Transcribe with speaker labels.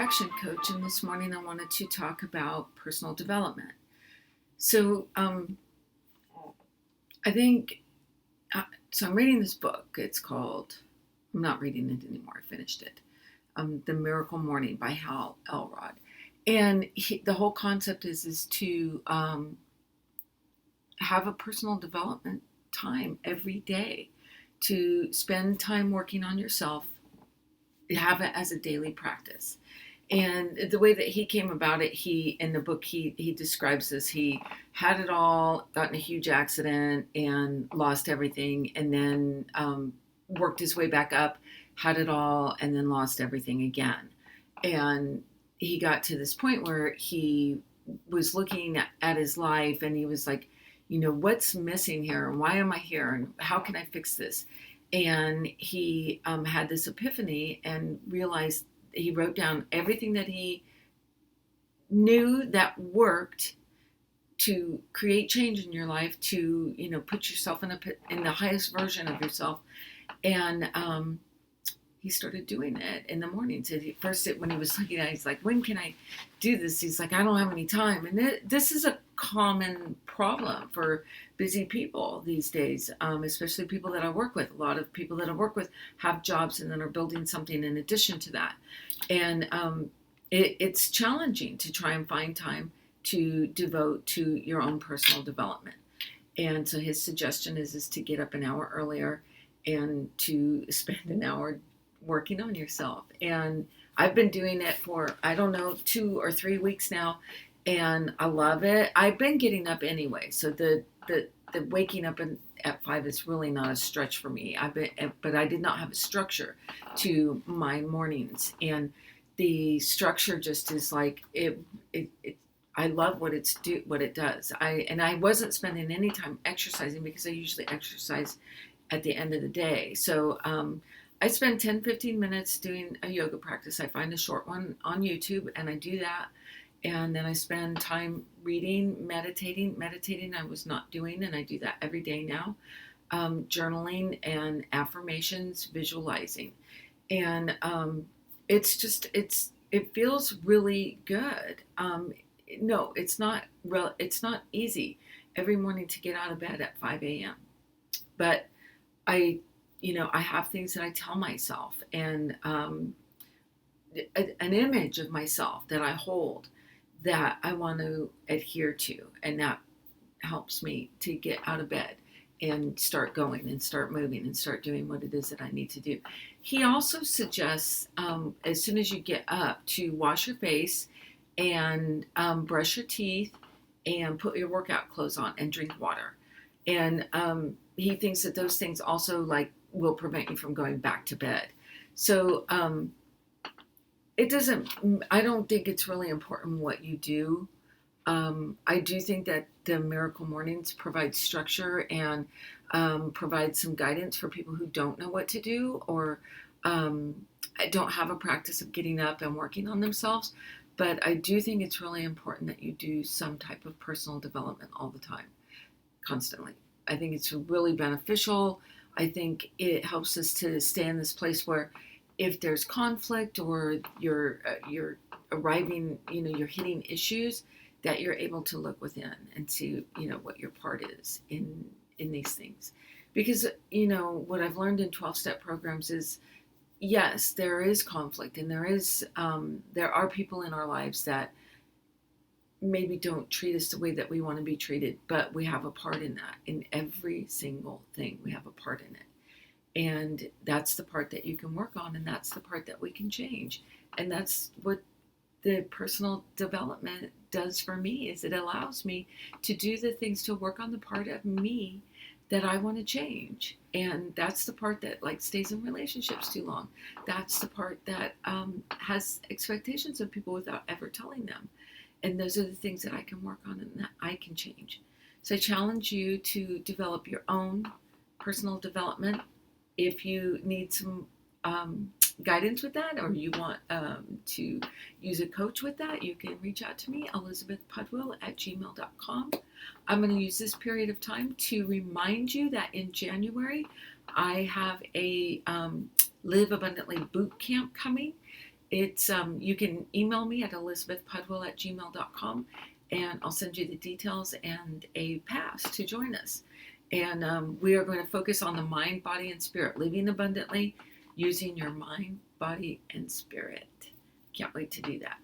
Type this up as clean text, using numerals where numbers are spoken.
Speaker 1: action coach, and this morning I wanted to talk about personal development. So I think, so I'm reading this book. It's called, I'm not reading it anymore, I finished it, The Miracle Morning by Hal Elrod. And the whole concept is to have a personal development time every day, to spend time working on yourself, have it as a daily practice. And the way that he came about it, in the book, he describes this. He had it all, got in a huge accident and lost everything, and then worked his way back up, had it all, and then lost everything again. And he got to this point where he was looking at his life, and he was like, what's missing here? And why am I here? And how can I fix this? And he had this epiphany and realized, he wrote down everything that he knew that worked to create change in your life, to put yourself in the highest version of yourself. And he started doing it in the mornings. When he was looking at it, he's like, when can I do this? He's like, I don't have any time. And this is a common problem for busy people these days, especially people that I work with. A lot of people that I work with have jobs and then are building something in addition to that. And it's challenging to try and find time to devote to your own personal development. And so his suggestion is to get up an hour earlier and to spend an hour working on yourself. And I've been doing it for, 2 or 3 weeks now, and I love it. I've been getting up anyway, so the waking up at 5 is really not a stretch for me. But I did not have a structure to my mornings, and the structure just is like it. I love what it does. I wasn't spending any time exercising because I usually exercise at the end of the day. So I spend 10-15 minutes doing a yoga practice. I find a short one on YouTube, and I do that. And then I spend time reading, meditating. Meditating I was not doing, and I do that every day now. Journaling and affirmations, visualizing. And it feels really good. No, it's not easy every morning to get out of bed at 5 a.m. But I have things that I tell myself, and an image of myself that I hold that I want to adhere to, and that helps me to get out of bed and start going and start moving and start doing what it is that I need to do. He also suggests, as soon as you get up, to wash your face and brush your teeth and put your workout clothes on and drink water. And he thinks that those things also will prevent you from going back to bed. So I don't think it's really important what you do. I do think that the Miracle Mornings provide structure and provide some guidance for people who don't know what to do, or don't have a practice of getting up and working on themselves. But I do think it's really important that you do some type of personal development all the time, constantly. I think it's really beneficial. I think it helps us to stay in this place where if there's conflict or you're arriving, you're hitting issues, that you're able to look within and see, what your part is in these things. Because, what I've learned in 12-step programs is, yes, there is conflict, and there are people in our lives that maybe don't treat us the way that we want to be treated, but we have a part in that. In every single thing, we have a part in it. And that's the part that you can work on, and that's the part that we can change. And that's what the personal development does for me, is it allows me to do the things to work on the part of me that I want to change. And that's the part that stays in relationships too long. That's the part that has expectations of people without ever telling them. And those are the things that I can work on and that I can change. So I challenge you to develop your own personal development. If you need some guidance with that, or you want to use a coach with that, you can reach out to me, elizabethpudwill@gmail.com. I'm going to use this period of time to remind you that in January, I have a Live Abundantly boot camp coming. It's you can email me at elizabethpudwill@gmail.com, and I'll send you the details and a pass to join us. And we are going to focus on the mind, body, and spirit, living abundantly using your mind, body, and spirit. Can't wait to do that.